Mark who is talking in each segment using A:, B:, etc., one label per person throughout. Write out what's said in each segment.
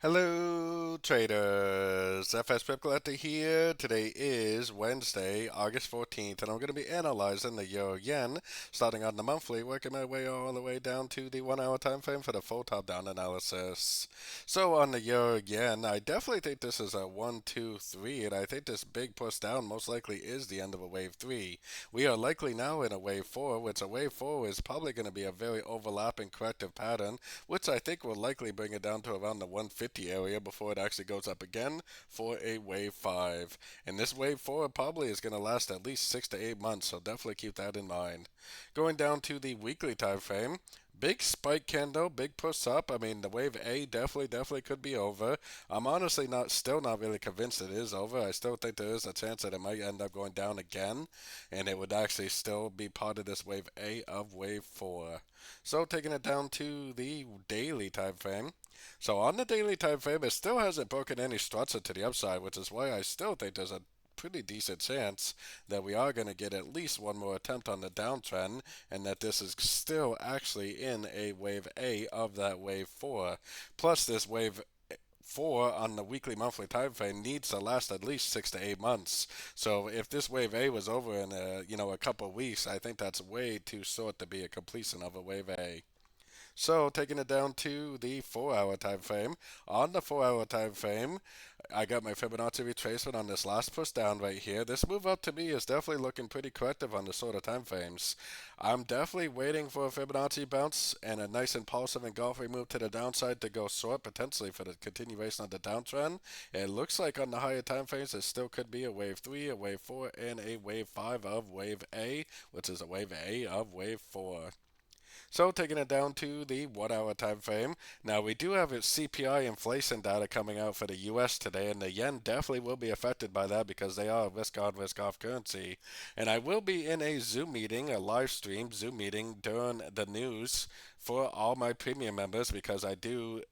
A: Hello, traders. FX Pip Collector here. Today is Wednesday, August 14th, and I'm going to be analyzing the Euro Yen, starting on the monthly, working my way all the way down to the 1 hour time frame for the full top down analysis. So, on the Euro Yen, I definitely think this is a 1, 2, 3, and I think this big push down most likely is the end of a wave 3. We are likely now in a wave 4, which a wave 4 is probably going to be a very overlapping corrective pattern, which I think will likely bring it down to around the 150 area before it actually goes up again for a wave 5. And this wave 4 probably is going to last at least 6 to 8 months, so definitely keep that in mind. Going down to the weekly time frame, big spike candle, big push up. I mean, the wave A definitely could be over. I'm honestly still not really convinced it is over. I still think there is a chance that it might end up going down again, and it would actually still be part of this wave A of wave 4. So taking it down to the daily time frame. So on the daily time frame, it still hasn't broken any structure to the upside, which is why I still think there's a pretty decent chance that we are going to get at least one more attempt on the downtrend, and that this is still actually in a wave A of that wave 4. Plus, this wave 4 on the weekly monthly time frame needs to last at least 6 to 8 months. So if this wave A was over in a couple of weeks, I think that's way too short to be a completion of a wave A. So taking it down to the 4 hour time frame. On the 4 hour time frame, I got my Fibonacci retracement on this last push down right here. This move up to me is definitely looking pretty corrective on the sort of time frames. I'm definitely waiting for a Fibonacci bounce and a nice impulsive engulfing move to the downside to go short, potentially for the continuation of the downtrend. It looks like on the higher time frames, it still could be a wave 3, a wave 4, and a wave 5 of wave A, which is a wave A of wave 4. So taking it down to the 1 hour time frame. Now we do have its CPI inflation data coming out for the US today, and the yen definitely will be affected by that because they are a risk on, risk off currency. And I will be in a Zoom meeting, a live stream Zoom meeting during the news for all my premium members because I do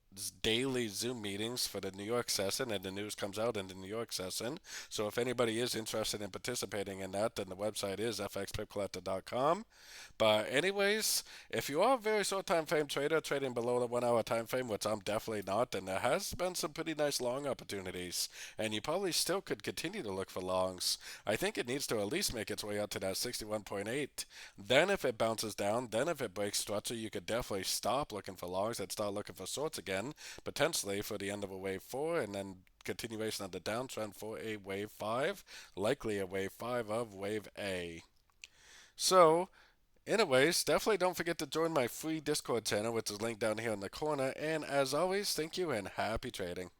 A: daily Zoom meetings for the New York session, and the news comes out in the New York session. So if anybody is interested in participating in that, then the website is fxpipcollector.com. But anyways, if you are a very short time frame trader trading below the 1 hour time frame, which I'm definitely not, then there has been some pretty nice long opportunities, and you probably still could continue to look for longs. I think it needs to at least make its way out to that 61.8. Then if it bounces down, then if it breaks structure, you could definitely stop looking for longs and start looking for shorts again, potentially for the end of a wave 4, and then continuation of the downtrend for a wave 5, likely a wave 5 of wave A. So, anyways, definitely don't forget to join my free Discord channel, which is linked down here in the corner. And as always, thank you and happy trading.